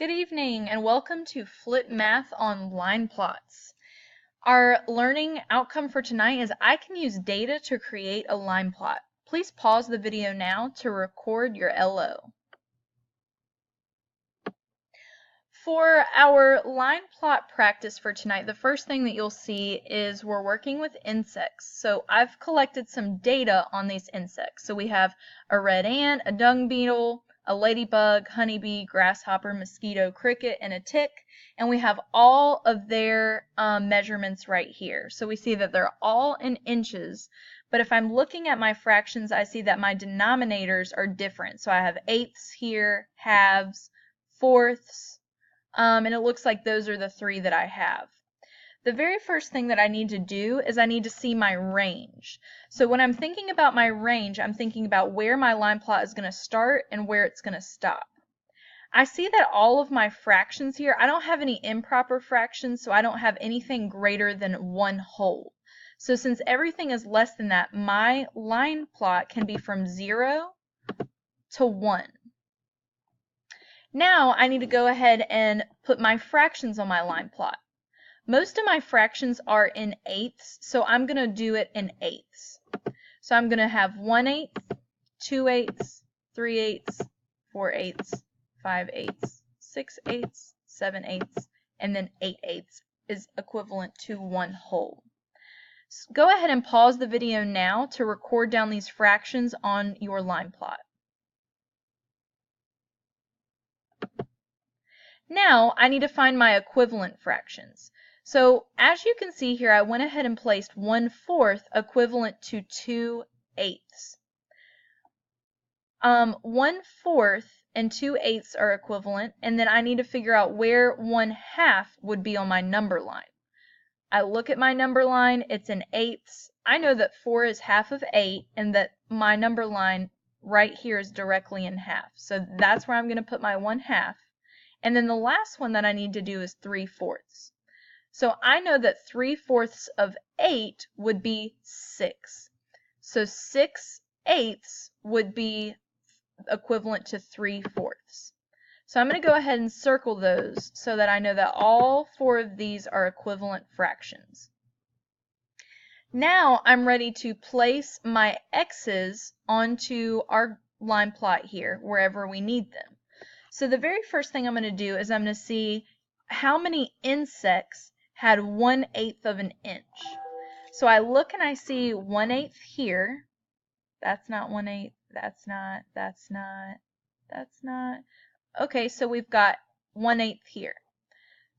Good evening and welcome to Flip Math on Line Plots. Our learning outcome for tonight is I can use data to create a line plot. Please pause the video now to record your LO. For our line plot practice for tonight, the first thing that you'll see is we're working with insects. So I've collected some data on these insects. So we have a red ant, a dung beetle, a ladybug, honeybee, grasshopper, mosquito, cricket, and a tick. And we have all of their measurements right here. So we see that they're all in inches. But if I'm looking at my fractions, I see that my denominators are different. So I have eighths here, halves, fourths, and it looks like those are the three that I have. The very first thing that I need to do is I need to see my range. So when I'm thinking about my range, I'm thinking about where my line plot is going to start and where it's going to stop. I see that all of my fractions here, I don't have any improper fractions, so I don't have anything greater than 1 whole. So since everything is less than that, my line plot can be from 0 to 1. Now I need to go ahead and put my fractions on my line plot. Most of my fractions are in eighths, so I'm going to do it in eighths. So I'm going to have 1/8, 2/8, 3/8, 4/8, 5/8, 6/8, 7/8, and then 8/8 is equivalent to 1 whole. So go ahead and pause the video now to record down these fractions on your line plot. Now I need to find my equivalent fractions. So as you can see here, I went ahead and placed 1/4 equivalent to 2/8. 1/4 and 2/8 are equivalent, and then I need to figure out where 1/2 would be on my number line. I look at my number line, it's in eighths. I know that 4 is half of 8, and that my number line right here is directly in half. So that's where I'm going to put my 1/2. And then the last one that I need to do is 3/4. So I know that 3/4 of 8 would be 6. So 6/8 would be equivalent to 3/4. So I'm going to go ahead and circle those so that I know that all 4 of these are equivalent fractions. Now I'm ready to place my x's onto our line plot here, wherever we need them. So the very first thing I'm going to do is I'm going to see how many insects had 1/8 of an inch. So I look and I see 1/8 here. That's not 1/8. That's not. Okay, so we've got 1/8 here.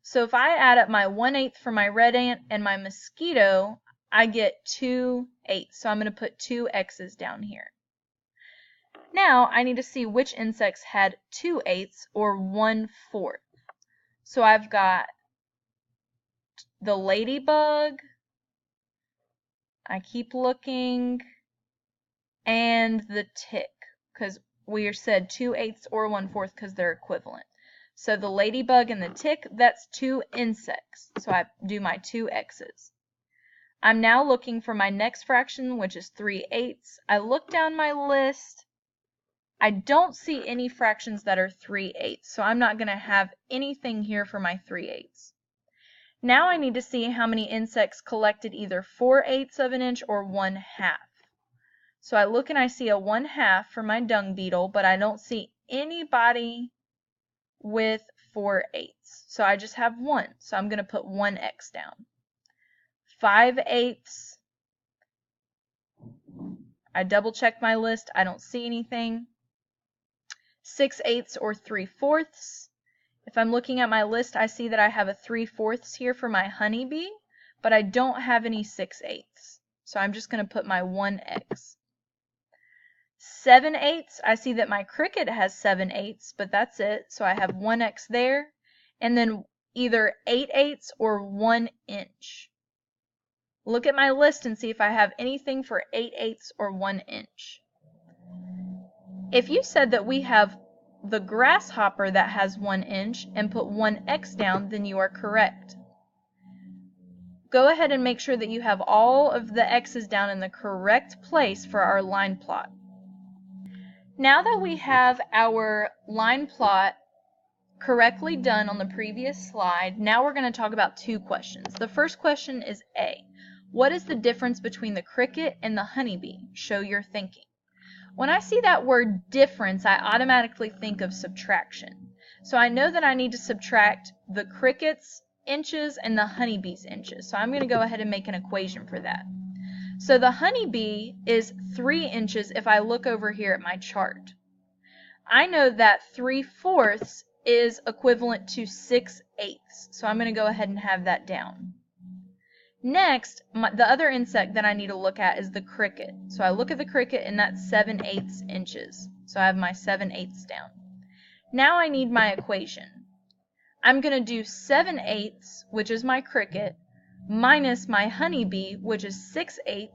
So if I add up my 1/8 for my red ant and my mosquito, I get 2/8. So I'm going to put 2 x's down here. Now I need to see which insects had 2/8 or 1/4. So I've got the ladybug, I keep looking, and the tick, because we said 2/8 or 1/4 because they're equivalent. So the ladybug and the tick, that's 2 insects. So I do my 2 x's. I'm now looking for my next fraction, which is 3/8. I look down my list. I don't see any fractions that are 3/8, so I'm not going to have anything here for my 3/8. Now I need to see how many insects collected either 4/8 of an inch or 1/2. So I look and I see a 1/2 for my dung beetle, but I don't see anybody with 4/8. So I just have 1, so I'm going to put 1 x down. 5/8. I double check my list, I don't see anything. 6/8 or 3/4. If I'm looking at my list, I see that I have a 3/4 here for my honeybee, but I don't have any 6/8. So I'm just going to put my 1 x. 7/8, I see that my cricket has 7/8, but that's it. So I have 1 x there, and then either 8/8 or 1 inch. Look at my list and see if I have anything for 8/8 or 1 inch. If you said that we have the grasshopper that has 1 inch and put 1 x down, then you are correct. Go ahead and make sure that you have all of the x's down in the correct place for our line plot. Now that we have our line plot correctly done on the previous slide. Now we're going to talk about two questions. The first question is A. What is the difference between the cricket and the honeybee? Show your thinking. When I see that word difference, I automatically think of subtraction. So I know that I need to subtract the cricket's inches and the honeybee's inches. So I'm going to go ahead and make an equation for that. So the honeybee is 3 inches if I look over here at my chart. I know that 3/4 is equivalent to 6/8. So I'm going to go ahead and have that down. Next, the other insect that I need to look at is the cricket. So I look at the cricket and that's 7/8 inches. So I have my 7/8 down. Now I need my equation. I'm going to do 7/8, which is my cricket, minus my honeybee, which is 6/8,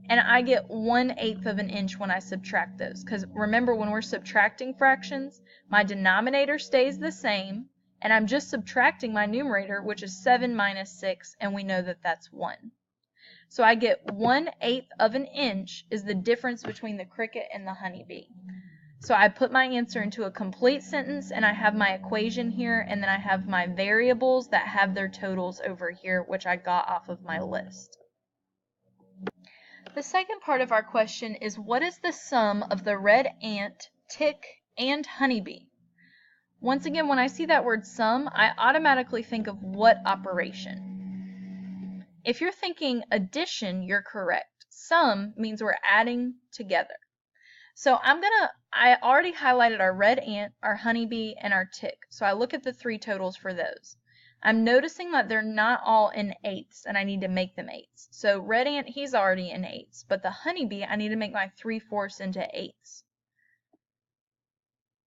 and I get 1/8 of an inch when I subtract those. Because remember, when we're subtracting fractions, my denominator stays the same, and I'm just subtracting my numerator, which is 7 minus 6, and we know that that's 1. So I get 1/8 of an inch is the difference between the cricket and the honeybee. So I put my answer into a complete sentence, and I have my equation here, and then I have my variables that have their totals over here, which I got off of my list. The second part of our question is, what is the sum of the red ant, tick, and honeybee? Once again, when I see that word sum, I automatically think of what operation? If you're thinking addition, you're correct. Sum means we're adding together. So I already highlighted our red ant, our honeybee, and our tick. So I look at the 3 totals for those. I'm noticing that they're not all in 8ths, and I need to make them 8ths. So red ant, he's already in 8ths, but the honeybee, I need to make my 3/4 into 8ths.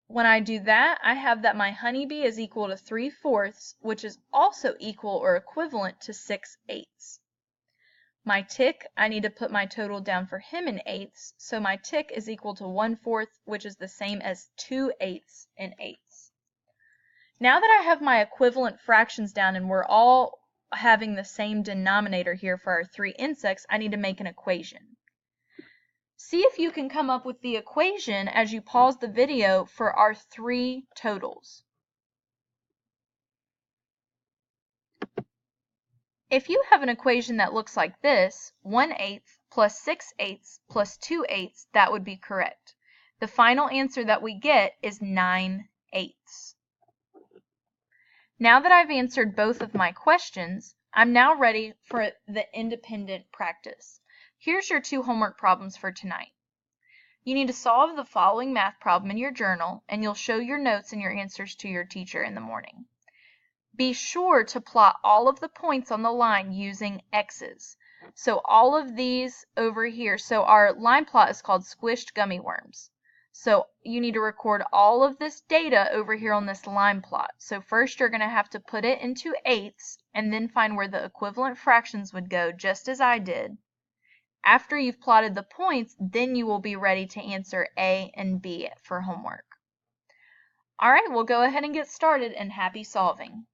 When I do that, I have that my honeybee is equal to 3/4, which is also equal or equivalent to 6/8. My tick, I need to put my total down for him in 8ths, so my tick is equal to 1/4, which is the same as 2/8 in 8ths. Now that I have my equivalent fractions down and we're all having the same denominator here for our 3 insects, I need to make an equation. See if you can come up with the equation as you pause the video for our 3 totals. If you have an equation that looks like this, 1/8 plus 6/8 plus 2/8, that would be correct. The final answer that we get is 9/8. Now that I've answered both of my questions, I'm now ready for the independent practice. Here's your 2 homework problems for tonight. You need to solve the following math problem in your journal, and you'll show your notes and your answers to your teacher in the morning. Be sure to plot all of the points on the line using X's. So all of these over here, so our line plot is called squished gummy worms. So you need to record all of this data over here on this line plot. So first you're going to have to put it into 8ths and then find where the equivalent fractions would go, just as I did. After you've plotted the points, then you will be ready to answer A and B for homework. All right, we'll go ahead and get started, and happy solving.